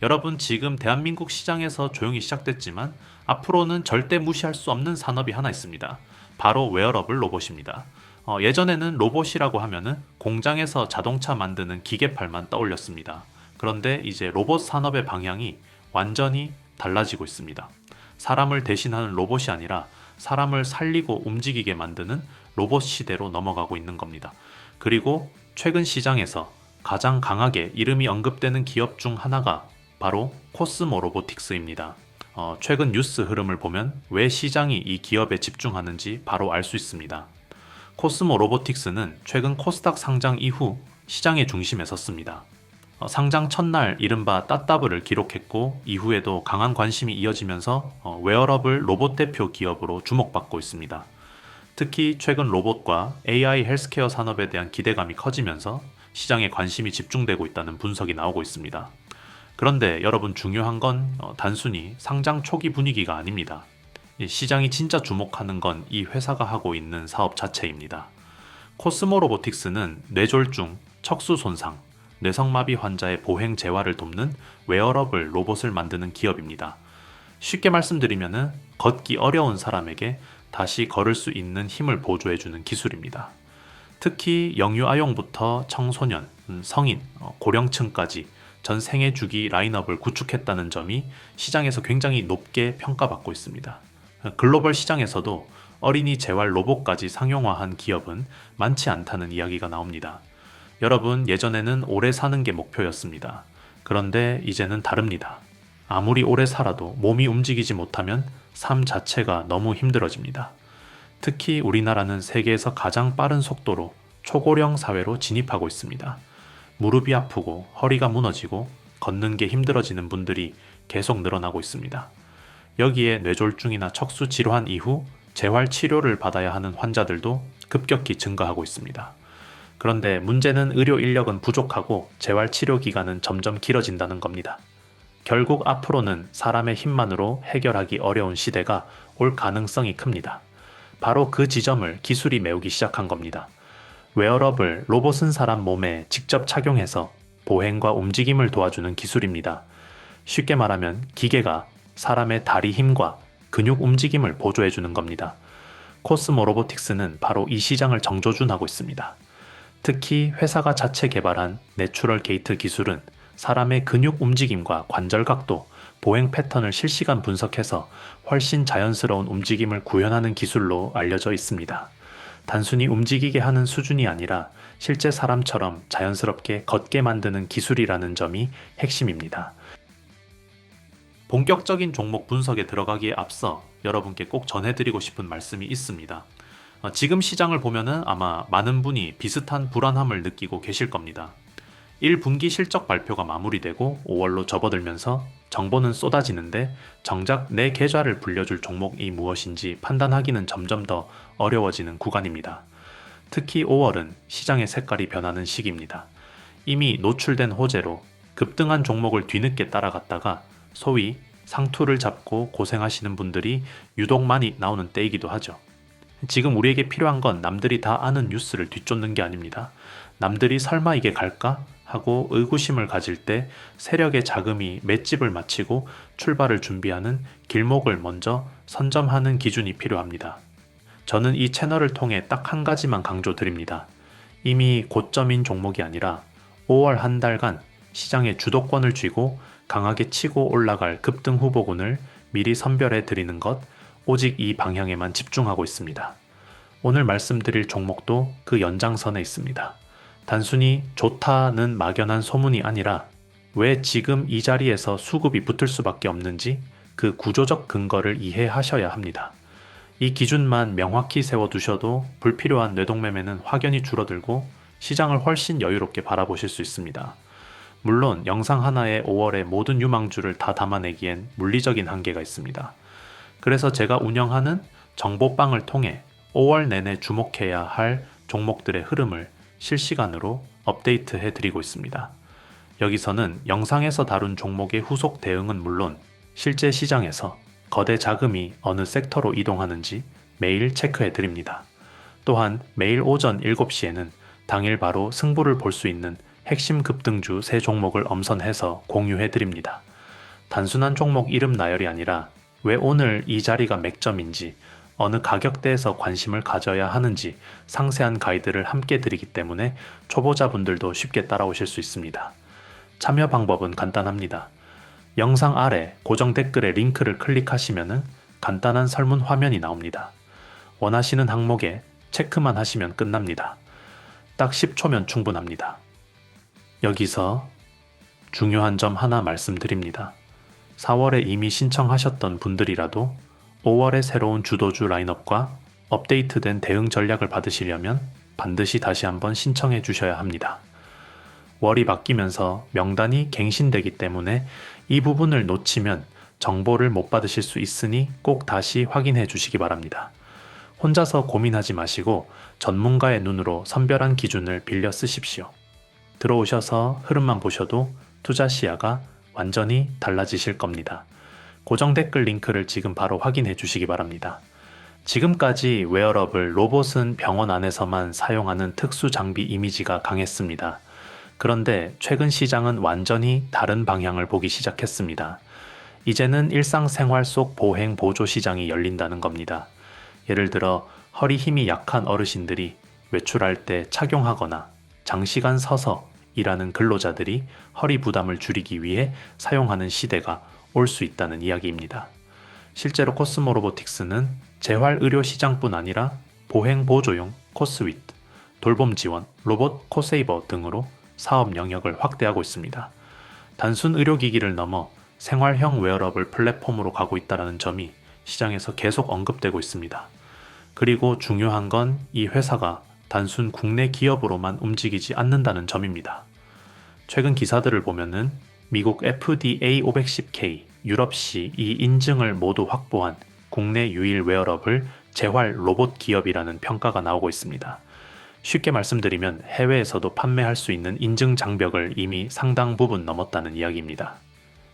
여러분, 지금 대한민국 시장에서 조용히 시작됐지만 앞으로는 절대 무시할 수 없는 산업이 하나 있습니다. 바로 웨어러블 로봇입니다. 예전에는 로봇이라고 하면은 공장에서 자동차 만드는 기계팔만 떠올렸습니다. 그런데 이제 로봇 산업의 방향이 완전히 달라지고 있습니다. 사람을 대신하는 로봇이 아니라 사람을 살리고 움직이게 만드는 로봇 시대로 넘어가고 있는 겁니다. 그리고 최근 시장에서 가장 강하게 이름이 언급되는 기업 중 하나가 바로 코스모 로보틱스입니다. 최근 뉴스 흐름을 보면 왜 시장이 이 기업에 집중하는지 바로 알 수 있습니다. 코스모 로보틱스는 최근 코스닥 상장 이후 시장의 중심에 섰습니다. 상장 첫날 이른바 따따블을 기록했고 이후에도 강한 관심이 이어지면서 웨어러블 로봇 대표 기업으로 주목받고 있습니다. 특히 최근 로봇과 AI 헬스케어 산업에 대한 기대감이 커지면서 시장에 관심이 집중되고 있다는 분석이 나오고 있습니다. 그런데 여러분, 중요한 건 단순히 상장 초기 분위기가 아닙니다. 시장이 진짜 주목하는 건 이 회사가 하고 있는 사업 자체입니다. 코스모 로보틱스는 뇌졸중, 척수 손상, 뇌성마비 환자의 보행 재활을 돕는 웨어러블 로봇을 만드는 기업입니다. 쉽게 말씀드리면 걷기 어려운 사람에게 다시 걸을 수 있는 힘을 보조해주는 기술입니다. 특히 영유아용부터 청소년, 성인, 고령층까지 전 생애 주기 라인업을 구축했다는 점이 시장에서 굉장히 높게 평가받고 있습니다. 글로벌 시장에서도 어린이 재활 로봇까지 상용화한 기업은 많지 않다는 이야기가 나옵니다. 여러분, 예전에는 오래 사는 게 목표였습니다. 그런데 이제는 다릅니다. 아무리 오래 살아도 몸이 움직이지 못하면 삶 자체가 너무 힘들어집니다. 특히 우리나라는 세계에서 가장 빠른 속도로 초고령 사회로 진입하고 있습니다. 무릎이 아프고 허리가 무너지고 걷는 게 힘들어지는 분들이 계속 늘어나고 있습니다. 여기에 뇌졸중이나 척수 질환 이후 재활 치료를 받아야 하는 환자들도 급격히 증가하고 있습니다. 그런데 문제는 의료 인력은 부족하고 재활 치료 기간은 점점 길어진다는 겁니다. 결국 앞으로는 사람의 힘만으로 해결하기 어려운 시대가 올 가능성이 큽니다. 바로 그 지점을 기술이 메우기 시작한 겁니다. 웨어러블 로봇은 사람 몸에 직접 착용해서 보행과 움직임을 도와주는 기술입니다. 쉽게 말하면 기계가 사람의 다리 힘과 근육 움직임을 보조해주는 겁니다. 코스모 로보틱스는 바로 이 시장을 정조준하고 있습니다. 특히 회사가 자체 개발한 내추럴 게이트 기술은 사람의 근육 움직임과 관절 각도, 보행 패턴을 실시간 분석해서 훨씬 자연스러운 움직임을 구현하는 기술로 알려져 있습니다. 단순히 움직이게 하는 수준이 아니라 실제 사람처럼 자연스럽게 걷게 만드는 기술이라는 점이 핵심입니다. 본격적인 종목 분석에 들어가기에 앞서 여러분께 꼭 전해드리고 싶은 말씀이 있습니다. 지금 시장을 보면은 아마 많은 분이 비슷한 불안함을 느끼고 계실 겁니다. 1분기 실적 발표가 마무리되고 5월로 접어들면서 정보는 쏟아지는데 정작 내 계좌를 불려줄 종목이 무엇인지 판단하기는 점점 더 어려워지는 구간입니다. 특히 5월은 시장의 색깔이 변하는 시기입니다. 이미 노출된 호재로 급등한 종목을 뒤늦게 따라갔다가 소위 상투를 잡고 고생하시는 분들이 유독 많이 나오는 때이기도 하죠. 지금 우리에게 필요한 건 남들이 다 아는 뉴스를 뒤쫓는 게 아닙니다. 남들이 설마 이게 갈까? 하고 의구심을 가질 때 세력의 자금이 맷집을 마치고 출발을 준비하는 길목을 먼저 선점하는 기준이 필요합니다. 저는 이 채널을 통해 딱 한 가지만 강조드립니다. 이미 고점인 종목이 아니라 5월 한 달간 시장의 주도권을 쥐고 강하게 치고 올라갈 급등 후보군을 미리 선별해 드리는 것, 오직 이 방향에만 집중하고 있습니다. 오늘 말씀드릴 종목도 그 연장선에 있습니다. 단순히 좋다는 막연한 소문이 아니라 왜 지금 이 자리에서 수급이 붙을 수밖에 없는지 그 구조적 근거를 이해하셔야 합니다. 이 기준만 명확히 세워두셔도 불필요한 뇌동매매는 확연히 줄어들고 시장을 훨씬 여유롭게 바라보실 수 있습니다. 물론 영상 하나에 5월의 모든 유망주를 다 담아내기엔 물리적인 한계가 있습니다. 그래서 제가 운영하는 정보방을 통해 5월 내내 주목해야 할 종목들의 흐름을 실시간으로 업데이트해 드리고 있습니다. 여기서는 영상에서 다룬 종목의 후속 대응은 물론 실제 시장에서 거대 자금이 어느 섹터로 이동하는지 매일 체크해 드립니다. 또한 매일 오전 7시에는 당일 바로 승부를 볼 수 있는 핵심 급등주 3종목을 엄선해서 공유해 드립니다. 단순한 종목 이름 나열이 아니라 왜 오늘 이 자리가 맥점인지, 어느 가격대에서 관심을 가져야 하는지 상세한 가이드를 함께 드리기 때문에 초보자분들도 쉽게 따라오실 수 있습니다. 참여 방법은 간단합니다. 영상 아래 고정 댓글에 링크를 클릭하시면 간단한 설문 화면이 나옵니다. 원하시는 항목에 체크만 하시면 끝납니다. 딱 10초면 충분합니다. 여기서 중요한 점 하나 말씀드립니다. 4월에 이미 신청하셨던 분들이라도 5월에 새로운 주도주 라인업과 업데이트된 대응 전략을 받으시려면 반드시 다시 한번 신청해 주셔야 합니다. 월이 바뀌면서 명단이 갱신되기 때문에 이 부분을 놓치면 정보를 못 받으실 수 있으니 꼭 다시 확인해 주시기 바랍니다. 혼자서 고민하지 마시고 전문가의 눈으로 선별한 기준을 빌려 쓰십시오. 들어오셔서 흐름만 보셔도 투자 시야가 완전히 달라지실 겁니다. 고정 댓글 링크를 지금 바로 확인해 주시기 바랍니다. 지금까지 웨어러블 로봇은 병원 안에서만 사용하는 특수 장비 이미지가 강했습니다. 그런데 최근 시장은 완전히 다른 방향을 보기 시작했습니다. 이제는 일상생활 속 보행 보조 시장이 열린다는 겁니다. 예를 들어 허리 힘이 약한 어르신들이 외출할 때 착용하거나 장시간 서서 일하는 근로자들이 허리 부담을 줄이기 위해 사용하는 시대가 올 수 있다는 이야기입니다. 실제로 코스모 로보틱스는 재활 의료 시장뿐 아니라 보행 보조용 코스윗, 돌봄 지원, 로봇 코세이버 등으로 사업 영역을 확대하고 있습니다. 단순 의료기기를 넘어 생활형 웨어러블 플랫폼으로 가고 있다는 점이 시장에서 계속 언급되고 있습니다. 그리고 중요한 건 이 회사가 단순 국내 기업으로만 움직이지 않는다는 점입니다. 최근 기사들을 보면은 미국 FDA 510K, 유럽시 이 인증을 모두 확보한 국내 유일 웨어러블 재활 로봇 기업이라는 평가가 나오고 있습니다. 쉽게 말씀드리면 해외에서도 판매할 수 있는 인증 장벽을 이미 상당 부분 넘었다는 이야기입니다.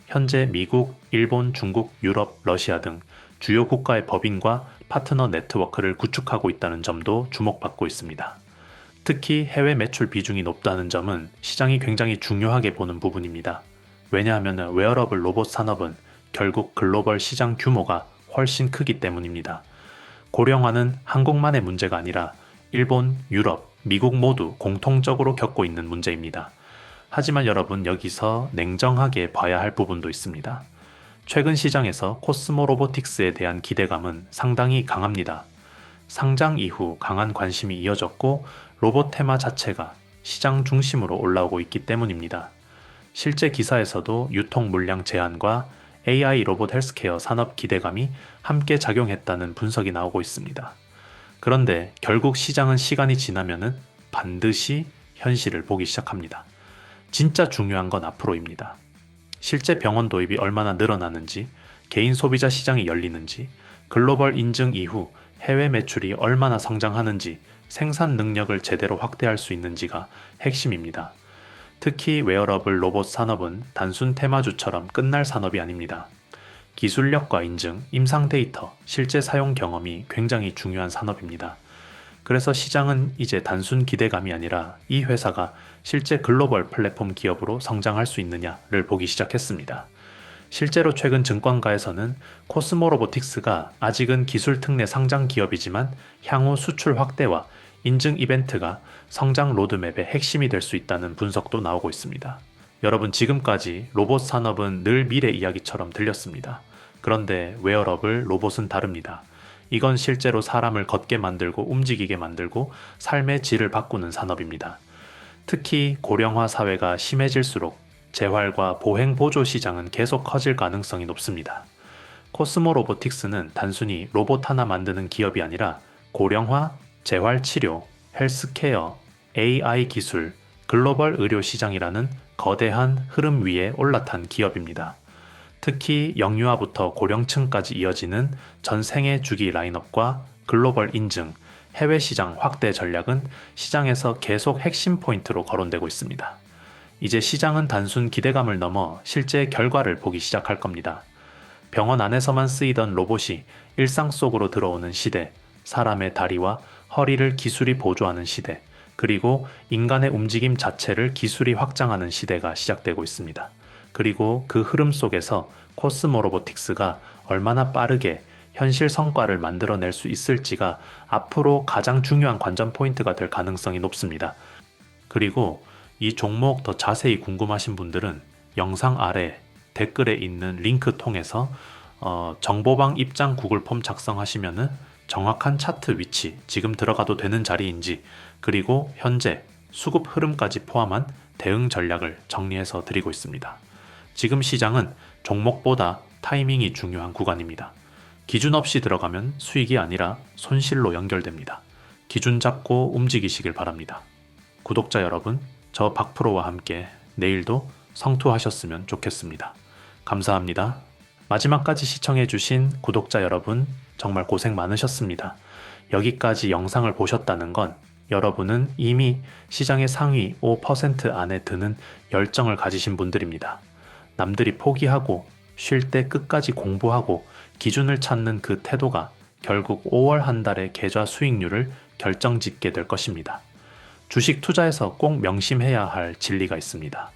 현재 미국, 일본, 중국, 유럽, 러시아 등 주요 국가의 법인과 파트너 네트워크를 구축하고 있다는 점도 주목받고 있습니다. 특히 해외 매출 비중이 높다는 점은 시장이 굉장히 중요하게 보는 부분입니다. 왜냐하면 웨어러블 로봇 산업은 결국 글로벌 시장 규모가 훨씬 크기 때문입니다. 고령화는 한국만의 문제가 아니라 일본, 유럽, 미국 모두 공통적으로 겪고 있는 문제입니다. 하지만 여러분 여기서 냉정하게 봐야 할 부분도 있습니다. 최근 시장에서 코스모 로보틱스에 대한 기대감은 상당히 강합니다. 상장 이후 강한 관심이 이어졌고 로봇 테마 자체가 시장 중심으로 올라오고 있기 때문입니다. 실제 기사에서도 유통 물량 제한과 AI 로봇 헬스케어 산업 기대감이 함께 작용했다는 분석이 나오고 있습니다. 그런데 결국 시장은 시간이 지나면은 반드시 현실을 보기 시작합니다. 진짜 중요한 건 앞으로입니다. 실제 병원 도입이 얼마나 늘어나는지, 개인 소비자 시장이 열리는지, 글로벌 인증 이후 해외 매출이 얼마나 성장하는지, 생산 능력을 제대로 확대할 수 있는지가 핵심입니다. 특히 웨어러블 로봇 산업은 단순 테마주처럼 끝날 산업이 아닙니다. 기술력과 인증, 임상 데이터, 실제 사용 경험이 굉장히 중요한 산업입니다. 그래서 시장은 이제 단순 기대감이 아니라 이 회사가 실제 글로벌 플랫폼 기업으로 성장할 수 있느냐를 보기 시작했습니다. 실제로 최근 증권가에서는 코스모 로보틱스가 아직은 기술 특례 상장 기업이지만 향후 수출 확대와 인증 이벤트가 성장 로드맵의 핵심이 될 수 있다는 분석도 나오고 있습니다. 여러분 지금까지 로봇 산업은 늘 미래 이야기처럼 들렸습니다. 그런데 웨어러블 로봇은 다릅니다. 이건 실제로 사람을 걷게 만들고 움직이게 만들고 삶의 질을 바꾸는 산업입니다. 특히 고령화 사회가 심해질수록 재활과 보행 보조 시장은 계속 커질 가능성이 높습니다. 코스모 로보틱스는 단순히 로봇 하나 만드는 기업이 아니라 고령화, 재활 치료, 헬스케어, AI 기술, 글로벌 의료 시장이라는 거대한 흐름 위에 올라탄 기업입니다. 특히 영유아부터 고령층까지 이어지는 전 생애 주기 라인업과 글로벌 인증, 해외 시장 확대 전략은 시장에서 계속 핵심 포인트로 거론되고 있습니다. 이제 시장은 단순 기대감을 넘어 실제 결과를 보기 시작할 겁니다. 병원 안에서만 쓰이던 로봇이 일상 속으로 들어오는 시대, 사람의 다리와 허리를 기술이 보조하는 시대, 그리고 인간의 움직임 자체를 기술이 확장하는 시대가 시작되고 있습니다. 그리고 그 흐름 속에서 코스모 로보틱스가 얼마나 빠르게 현실 성과를 만들어낼 수 있을지가 앞으로 가장 중요한 관전 포인트가 될 가능성이 높습니다. 그리고 이 종목 더 자세히 궁금하신 분들은 영상 아래 댓글에 있는 링크 통해서 정보방 입장 구글 폼 작성하시면은 정확한 차트 위치, 지금 들어가도 되는 자리인지, 그리고 현재 수급 흐름까지 포함한 대응 전략을 정리해서 드리고 있습니다. 지금 시장은 종목보다 타이밍이 중요한 구간입니다. 기준 없이 들어가면 수익이 아니라 손실로 연결됩니다. 기준 잡고 움직이시길 바랍니다. 구독자 여러분, 저 박프로와 함께 내일도 성투하셨으면 좋겠습니다. 감사합니다. 마지막까지 시청해주신 구독자 여러분, 정말 고생 많으셨습니다. 여기까지 영상을 보셨다는 건 여러분은 이미 시장의 상위 5% 안에 드는 열정을 가지신 분들입니다. 남들이 포기하고 쉴 때 끝까지 공부하고 기준을 찾는 그 태도가 결국 5월 한 달의 계좌 수익률을 결정짓게 될 것입니다. 주식 투자에서 꼭 명심해야 할 진리가 있습니다.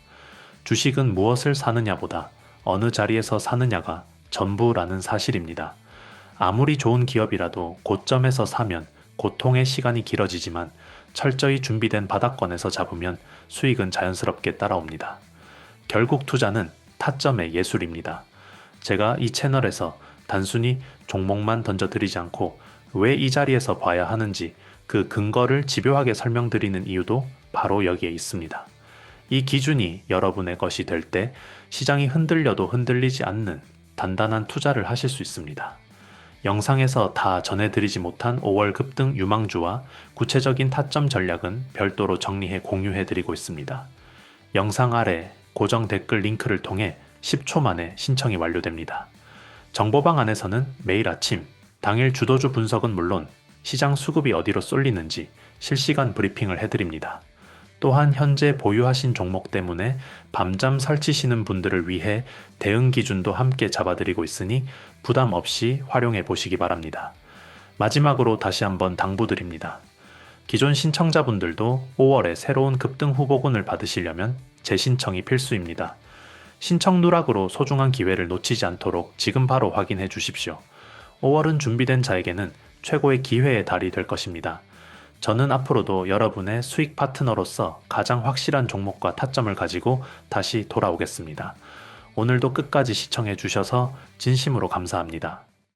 주식은 무엇을 사느냐보다 어느 자리에서 사느냐가 전부라는 사실입니다. 아무리 좋은 기업이라도 고점에서 사면 고통의 시간이 길어지지만 철저히 준비된 바닥권에서 잡으면 수익은 자연스럽게 따라옵니다. 결국 투자는 타점의 예술입니다. 제가 이 채널에서 단순히 종목만 던져드리지 않고 왜 이 자리에서 봐야 하는지 그 근거를 집요하게 설명드리는 이유도 바로 여기에 있습니다. 이 기준이 여러분의 것이 될 때 시장이 흔들려도 흔들리지 않는 단단한 투자를 하실 수 있습니다. 영상에서 다 전해드리지 못한 5월 급등 유망주와 구체적인 타점 전략은 별도로 정리해 공유해드리고 있습니다. 영상 아래 고정 댓글 링크를 통해 10초 만에 신청이 완료됩니다. 정보방 안에서는 매일 아침 당일 주도주 분석은 물론 시장 수급이 어디로 쏠리는지 실시간 브리핑을 해드립니다. 또한 현재 보유하신 종목 때문에 밤잠 설치시는 분들을 위해 대응 기준도 함께 잡아드리고 있으니 부담 없이 활용해 보시기 바랍니다. 마지막으로 다시 한번 당부드립니다. 기존 신청자분들도 5월에 새로운 급등 후보군을 받으시려면 재신청이 필수입니다. 신청 누락으로 소중한 기회를 놓치지 않도록 지금 바로 확인해 주십시오. 5월은 준비된 자에게는 최고의 기회의 달이 될 것입니다. 저는 앞으로도 여러분의 수익 파트너로서 가장 확실한 종목과 타점을 가지고 다시 돌아오겠습니다. 오늘도 끝까지 시청해 주셔서 진심으로 감사합니다.